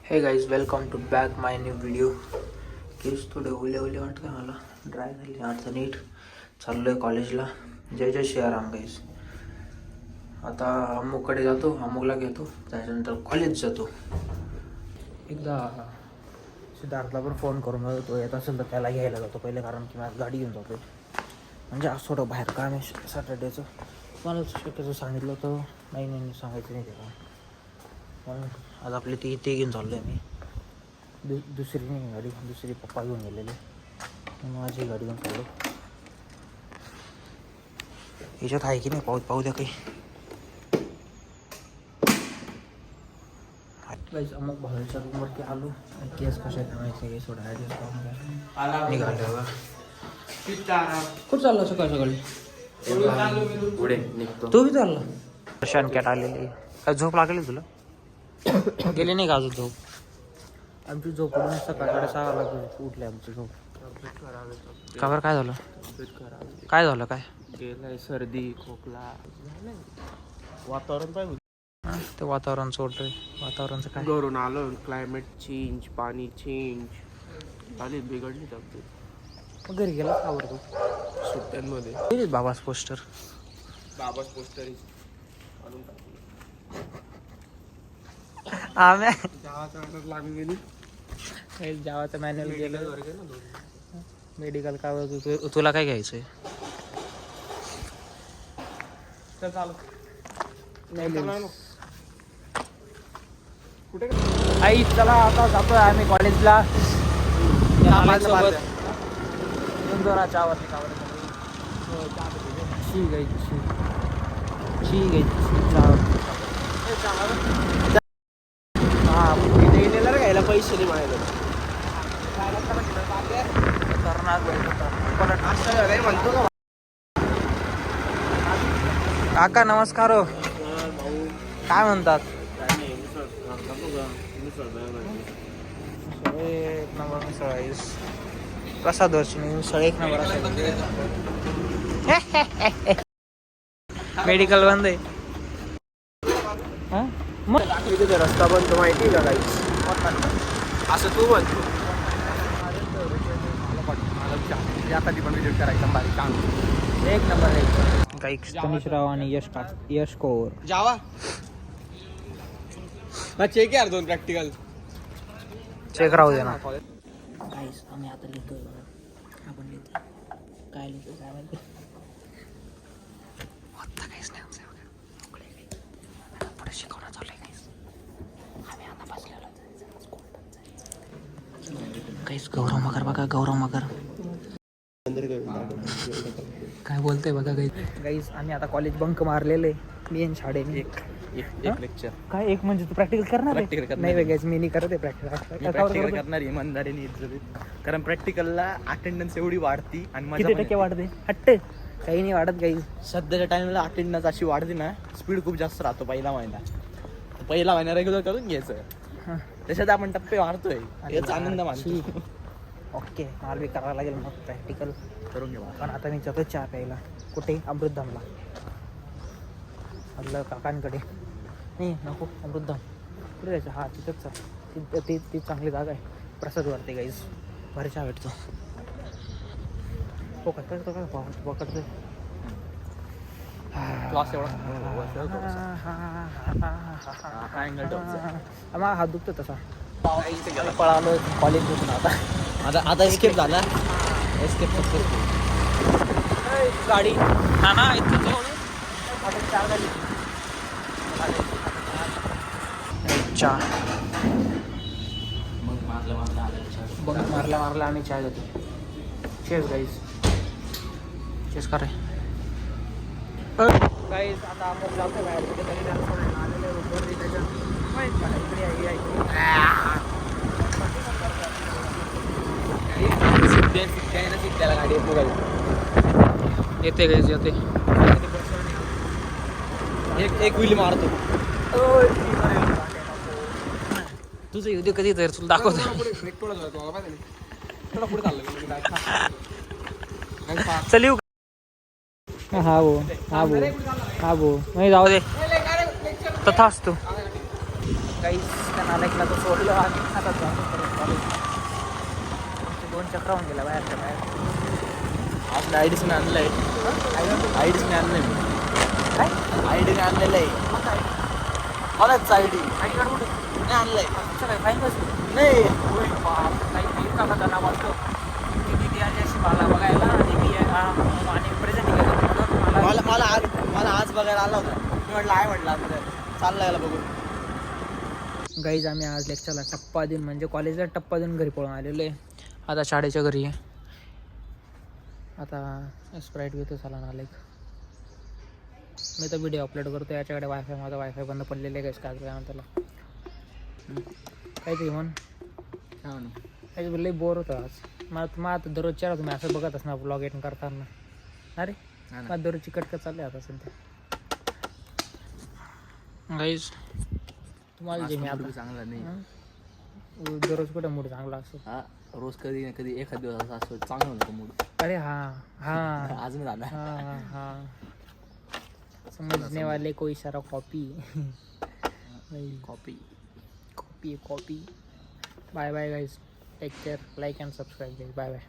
हे guys welcome to back my new video. केस थोडे ओले ओले वाटतं मला, ड्राय झाले आता नीट. चाललो आहे कॉलेजला. जय जय श्रीराम गाईज. आता अमुकडे जातो, अमुकला घेतो, त्याच्यानंतर कॉलेज जातो. एकदा सिद्धार्थला पण फोन करून तो येत असेल तर त्याला घ्यायला जातो पहिले, कारण की माझी गाडी घेऊन जातो. म्हणजे आज थोडं बाहेर काम आहे सॅटर्डेचं. मला शक्यतो सांगितलं होतं, नाही सांगायचं नाही त्याला. म्हणून आज आपली ते घेऊन चाललो आहे मी. दुसरी नाही गाडी, दुसरी पप्पा घेऊन गेलेले, म्हणून माझी गाडी घेऊन चाललो. याच्यात आहे की नाही पाहू द्या काही. अमुक भावाच्या रूमवरती आलो. केस कशा आहेत माहिती आहे, थोडा ॲडजस्ट करून घ्या. निघाल्यावर खूप चालला सकाळी पुढे निघतो. तू बी चालला. शान कॅट आलेली. काय झोप लागली तुला? गेली नाही का अजून झोप? आमची झोप पडून सकाळकडे 6 वाजता उठली आमची झोप. का बरं? काय झालं? काय झालं? काय गेलाय? सर्दी खोकला वातावरण पाहिजे. ते वातावरण सोडतंय. वातावरणचं काय? घरून आलो, क्लायमेट चेंज, पाणी चेंज झाली, बिघडली तब्येत. मग घरी गेला का बरं तू? सुट्ट्यांमध्ये बाबाच पोस्टर आम्ही लागून गेली. जावाचं मॅन्युअल गेलं. मेडिकल का तुला काय घ्यायचंय? कुठे आई चला आता जातोय आम्ही कॉलेजला. इंदोराच्या घ्यायला पैसे नाही माझ्याकडे. म्हणतो का काका नमस्कार हो. काय म्हणतात? एक नंबर मिसळ आहे. प्रसाद वर्षी मिसळ एक नंबर असेल. मेडिकल बंद आहे. मग रस्ता बनतो माहिती का काही? असं तू बनतो यासाठी पण विजिट करायचा बारीक काम. एक नंबर आहे. काही तनिषराव आणि यश कोर जावा चेक यार 2 प्रॅक्टिकल चेक राहू दे ना. गाईस आम्ही आता लिहितोय. आपण लिहितो काय लिहितोय काय माहिती. होता काहीच नाही आमचं बघा. पुढे शिकवणं चालू आहे गाईस. आम्ही आता बसलेलो काहीच. गौरव मगर बघा, गौरव मगर काय बोलतोय बघा गाईस. आम्ही आता कॉलेज बंक मारलेले मी आणि शाळेने. एक लेक्चर काय एक म्हणजे तू प्रॅक्टिकल करणार? नाही वेगळ्याच मी नाही करत आहे प्रॅक्टिकल करणार इमानदारीने इज्जतीत. कारण प्रॅक्टिकलला अटेंडन्स एवढी वाढती आणि किती टक्के वाढते? हट्ट काही नाही वाढत काही. सध्याच्या टाइमला अटेंडन्स अशी वाढते ना, स्पीड खूप जास्त राहतो. पहिला महिना रेग्युलर करून घ्यायचं, त्याच्यात आपण टप्पे वाढतोय. याचा आनंद मानतो. ओके मला बी करावं लागेल मग प्रॅक्टिकल करून घेऊ. पण आता मी जातो चहा प्यायला. कुठे? अमृतधामला. म्हटलं काकांकडे. नाही नको, अमृतधाम कुठे जायचं? हा तिथंच चल. ती चांगली जागा आहे. प्रसाद वरती गाईज भारी चहा भेटतो. हो करतो का पकडतो क्लास मग हात दुखतो तसा. पळालो कॉलेजमधून. आता एस्केप झाला. Escape successful. गाडी ना इथं जवळ 4 गाडी. चहा मग मारला आम्ही चहा घेतो. चेस गाईज, चेस का रे गाईज. आता आपण जातो बाहेर कुठेतरी. आलेले रोडवरती त्याच्या त्याला गाडी येते गाईज येते. एक व्हील मारतो. तुझं येऊ दे कधी तर तुला दाखवतो. चल येऊ. हा भाऊ नाही जाऊ दे तथा असतो. काहीच नालायकला तो सोडलं आणि आता जाऊन परत कॉलेज 2 चक्र होऊन गेला बाहेरच्या बाहेर. आज आयडीसने आणलंय. आयडीसने आणलंय मी. काय आयडीने आणलेलं आहे. मलाच आयडी आयडी कार्ड कुठे नाही आणलंय. तुमचं काय फाईन बसली नाही काही इतका खतरनाक वाटतो की दिदी आली अशी मला बघायला आणि मी आणि प्रेझेंट केलं मला आज बघायला आला होता. मी म्हटलं आहे म्हटलं आता चाललं याला बघून. गाईज आम्ही आज लेक्चरला टप्पा देऊन म्हणजे कॉलेजला टप्पा देऊन घरी पळून आलेलो आहे. आता शाळेच्या घरी आहे. आता स्प्राईट घेतो चला ना लाईक मी तर व्हिडिओ अपलोड करतो. याच्याकडे वायफाय माझा वायफाय बंद पडलेलं आहे काय काय त्याला काहीतरी म्हण काही लई बोर होतं आज मला आता दररोजच्या तुम्ही असं बघत असणार ब्लॉग एडिट करताना. अरे मला दररोजची कटकट चालली आता सध्या. गाईज तुम्हाला जे मी आता चांगला नाही. दररोज कुठं मूड चांगला असतो. हा रोज कधी ना कधी एखाद दिवस असं असतो चांगलं होतं मूड. अरे हाँ हाँ आज मी झाला. हाँ हाँ समझने वाले को इशारा copy copy copy copy. Bye bye guys take care like and subscribe guys bye bye.